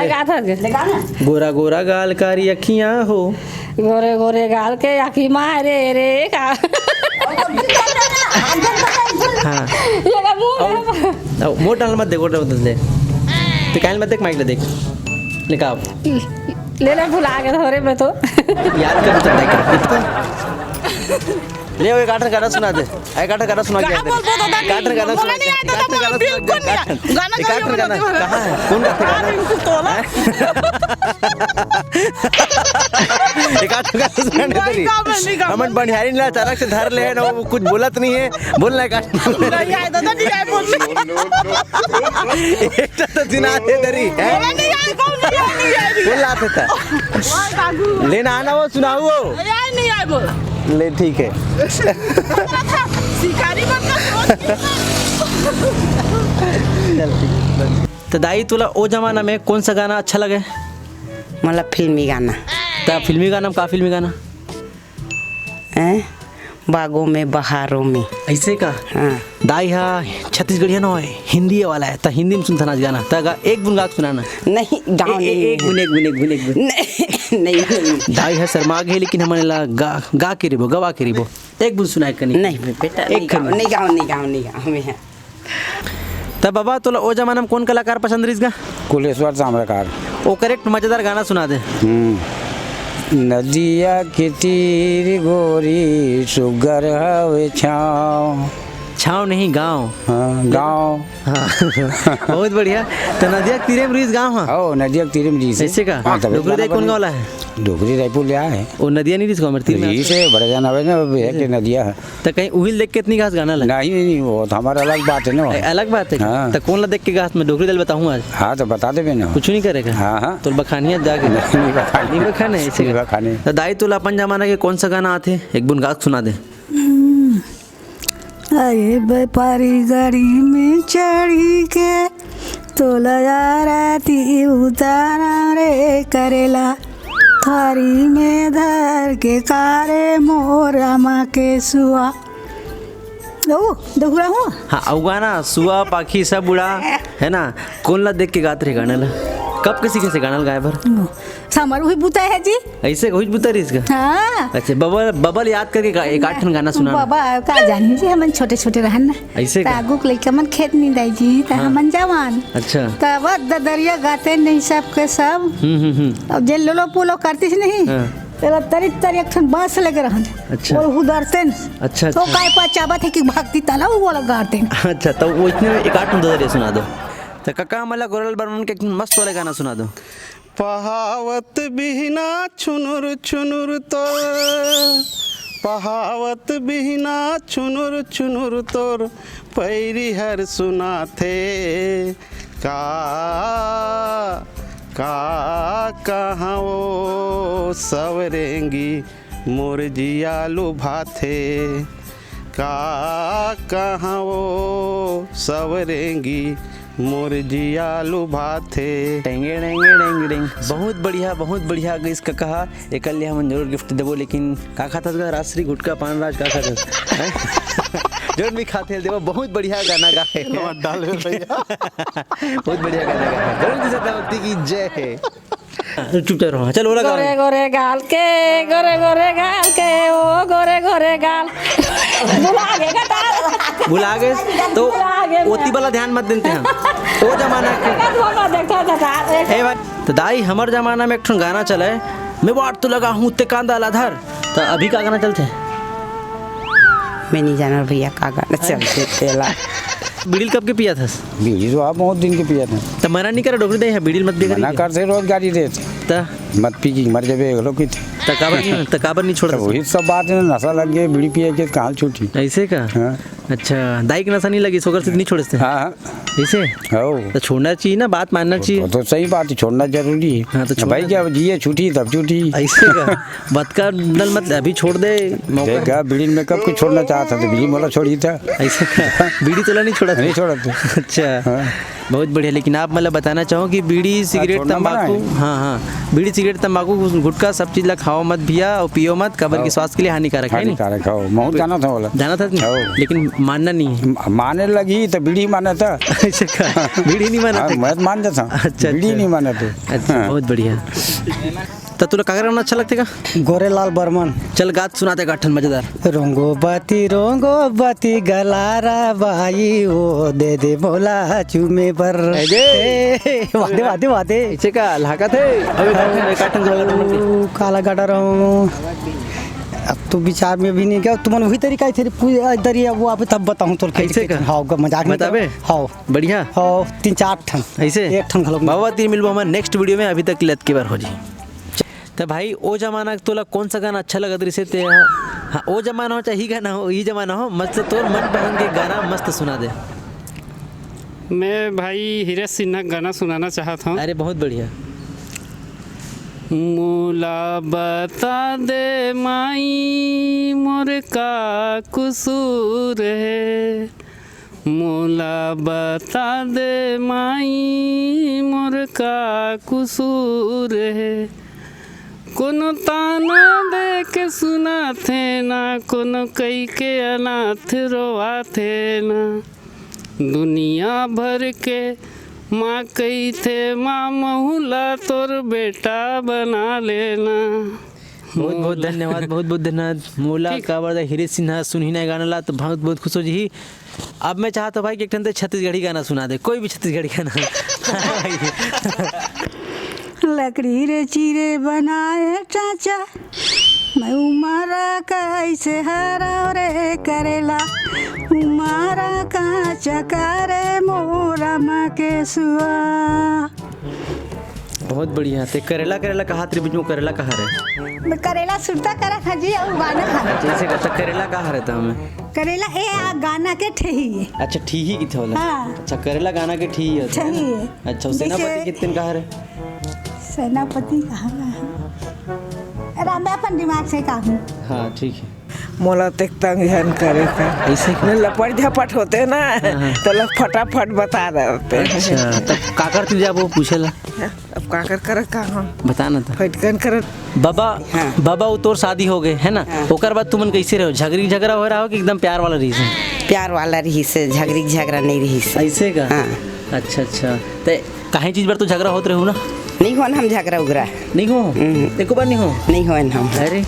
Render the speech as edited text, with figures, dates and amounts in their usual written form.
गा था गोरा गोरा गाल कारी अखियां हो, गोरे गोरे गाल के आखी मारे रे का हाँ ये का मुंह मोट डाल मत देखो दे तो कायल मत देख माइक ले देख लिखा आप ले ले भुला के थोड़े में तो याद कर तो देख ले वो गाना गाना सुना दे गाना गाना सुना के गाना गाना सुना गाना कहाँ है कौन गाता गाना सुना तेरी हमन बनिहारी ना अचानक से धर ले ना वो कुछ बोलत नहीं है बोलना है एक तो सुना दे तेरी बोल रहा था लेना आना वो सुनाओ वो ले ठीक है तो दाई तुला ओ जमाना में कौन सा गाना अच्छा लगे मतलब फिल्मी गाना तो फिल्मी गाना का फिल्मी गाना हैं बागों में बहारों में ऐसे का हाँ दाई हा छत्तीसगढ़िया ना है हिंदी वाला है तो हिंदी में सुनता ना गाना तो एक बुन गा सुनाना नहीं गाँव एक बुन नहीं दाई है शर्मा गए लेकिन हमारे ला गा के रिबो गवा के रिबो एक बुन सुनाए कनी नहीं बेटा नहीं गाँव में है। तब बाबा तो ओ जमाना में कौन कलाकार पसंद रही इसका कुलेश्वर ताम्रकार वो करेक्ट मजेदार गाना सुना दे नदिया के तीर गोरी सुगर हवे छाँव छाँव नहीं गाँव हाँ गाँव हाँ बहुत बढ़िया तो नदिया के तीरे में रिस गाँव हाँ ओ नदिया के तीर में रीस ऐसे का डोगरी दाई कौन गाँव ला है डोगरी रायपुर ले आए वो नदिया नहीं रिस गाँव में तीर में रीस है बड़े जाना है ना के नदिया है तो कहीं उहिल देख के इतनी घास गाना लगा नहीं वो तो हमारा अलग बात है ना अलग बात है हाँ। तो कौन ला देख के घास में डोगरी दल बताऊँ आज हाँ तो बता दे ना कुछ नहीं करेगा हाँ हाँ तो बखानिया जाके नहीं बखाने ऐसे बखाने तो दाई तुला अपन जमाना के कौन सा गाना आते एक बुन गा सुना दे अरे व्यापारी गाड़ी में चढ़ी के तो लगा राती उतारा रे करेला थारी में धर के कारे मोरा माँ के सुआ ओ देखा हूँ हाँ औ गाना सुआ पाखी सब उड़ा है ना कौन ला देख के गाते रहे गाना ला कब किसी कैसे गाना गाए भर हमारू ही बुता है जी ऐसे कुछ बुता रही इसका हाँ अच्छा बबल बबल याद करके एक आठ गाना सुना बाबा का जानी जी हमन छोटे छोटे रहन ना ऐसे का तागुक लेके मन खेत नहीं दाई जी ता हमन जवान अच्छा तब ददरिया गाते नहीं सब के सब अब जे लोलो पोलो करती नहीं तेरा तरी एक ठन बांस लगे रहन अच्छा और उधरते अच्छा तो काय पचावा थे कि भागती ताला वो वाला गाते अच्छा तो वो इतने एक आठ दो सुना दो तो काका मला गोरल बर्मन के मस्त वाले गाना सुना दो पहावत बिहना छुनुर छुनुर तोर पहावत बिहना छुनुर छुनुर तोर पैरी हर सुना थे का कहाँ वो सवरेंगी मोर जिया लुभाथे कहाँ वो सवरेंगी मोर जिया लुभाथे टेंगे टेंगे टेंगे टेंग बहुत बढ़िया इसका कहा एक लिए हम जरूर गिफ्ट देवो लेकिन का खाता था राजश्री गुटका पान राज का खाता जरूर भी खाते हैं देवो बहुत बढ़िया गाना गाए डाल बहुत बढ़िया गाना गाए जरूर की सत्ता भक्ति की जय है चुप रहो चल बोला गोरे गोरे गाल के गोरे गोरे गाल के ओ गोरे गोरे गाल भुला गए तो ओती वाला ध्यान मत देते हैं वो जमाना के तो दाई हमार जमाना में एक ठन गाना चला है मैं बात तो लगा हूँ ते कांदा लाधर तो अभी का गाना चलते हैं मैं नहीं जाना भैया का गाना चलते तेला बीड़ील कब के पिया था बीड़ी तो आप बहुत दिन के पिया था तो मना नहीं करा डोगरी दे है बीड़ील मत भी मना कर से रोज गाड़ी देते तो मत पी की मर जाबे लोग की तकाबर नहीं छोड़ा वही सब बात है नशा लग गई बीड़ी पिए के कहाँ छूटी ऐसे का हाँ अच्छा दाई की नशा नहीं लगी सोकर से नहीं छोड़ते हाँ ऐसे हो तो छोड़ना चाहिए ना बात मानना चाहिए तो सही बात है छोड़ना जरूरी है हाँ, तो भाई क्या जिए छूटी तब छूटी ऐसे का बद का डल मत अभी छोड़ दे देखा बीड़ी में कब कुछ छोड़ना चाहता था बीड़ी मोला छोड़ी था ऐसे का बीड़ी तोला नहीं छोड़ा नहीं छोड़ा था अच्छा बहुत बढ़िया। लेकिन आप मतलब बताना चाहो कि बीड़ी सिगरेट छोड़ना तंबाकू, मना हाँ हाँ, बीड़ी सिगरेट तंबाकू गुटखा सब चीज ला खाओ मत भैया और पियो मत, कबर के स्वास्थ्य के लिए हानिकारक है नहीं। हानिकारक हो बहुत जाना था बोला जाना था हाँ। लेकिन मानना नहीं है। माने लगी तो बीड़ी माना था। ऐसे का बीड़ी नहीं माना हाँ, था? मैं तो मान जाता हूँ। अच्छा, बीड़ी अच्छा। नहीं माना तो अच्छा बहुत बढ़िया। तो तुला का गाना अच्छा लगते का? गोरेलाल बर्मन। चल गात सुनाते का ठन मजेदार। रोंगो बाती गलारा बाई ओ दे दे बोला चूमे पर। वादे वादे वादे ऐसे का लहाका थे अबे काटन काला गाड़ा रहूं। अब तो विचार में भी नहीं गया, तुमन वही तरीका है तेरी पूरी दरिया वो आप तब बताऊं तो कैसे का? हाँ मजाक नहीं बताबे? हाँ बढ़िया। हाँ 3-4 ठन ऐसे एक ठन खलो बाबा तीन मिलबो हमारे नेक्स्ट वीडियो में। अभी तक लत के बार हो जी। तो भाई ओ जमाना तोला कौन सा गाना अच्छा लगा दृश्य ते? हाँ ओ जमाना हो चाहे ही गाना हो, ही जमाना हो, मस्त तोर मन पसंद के गाना मस्त सुना दे। मैं भाई हीरा सिन्हा गाना सुनाना चाहता हूँ। अरे बहुत बढ़िया। मोला बता दे माई मोर का कसूर है, मोला बता दे माई मोर का कसूर है। कोनो ताना दे के सुना थे ना, कोनो कई के अनाथ रोवा थे ना। दुनिया भर के माँ कही थे माँ महुला तोर बेटा बना लेना। बहुत बहुत धन्यवाद, बहुत बहुत धन्यवाद। मोला का बड़ा हीरे सिन्हा सुनही ना गाना ला तो बहुत बहुत खुश हो जी। अब मैं चाहता हूँ भाई कि एक ठन छत्तीसगढ़ी गाना सुना दे, कोई भी छत्तीसगढ़ी गाना। लकड़ी रे चिरे बनाए चाचा, मैं उमारा कैसे हरा रे करेला, उमारा काचा करे मोरा माँ के सुआ। बहुत बढ़िया। ते करेला करेला कहा तेरे बीच में करेला कहा रहे? मैं करेला सुनता करा था जी और गाना खा। जैसे कहता करेला कहा रहता हमें? करेला ए आ गाना के ठही है। अच्छा ठीक ही किथे होला? हाँ। अच्छा करेला गाना के ठीक है। ठही है। अच्छा सेनापति जैसे- कितने कहा रहे? सेनापति कहाँ है? अरे मैं अपन दिमाग से कहूँ। हाँ ठीक है। मोला तक तंग हन करे का ऐसे न लपट झपट होते ना तो लोग फटाफट बता देते। अच्छा तब का करती जा वो पूछेला? अब का कर का हम बता ना था। फटकन कर बाबा हाँ। बाबा वो तोर शादी हो गए है ना? ओकर बाद तुमन कैसे रहो? झगड़ा हो रहा हो कि एकदम प्यार वाला रीजन? प्यार वाला रही से झगड़ा नहीं रही से। ऐसे का? हाँ। अच्छा अच्छा। ते काहे चीज पर तो झगड़ा होत रहो ना? नहीं हो हम झगड़ा उगरा नहीं हो? एको बार नहीं हो? नहीं हो हम। अरे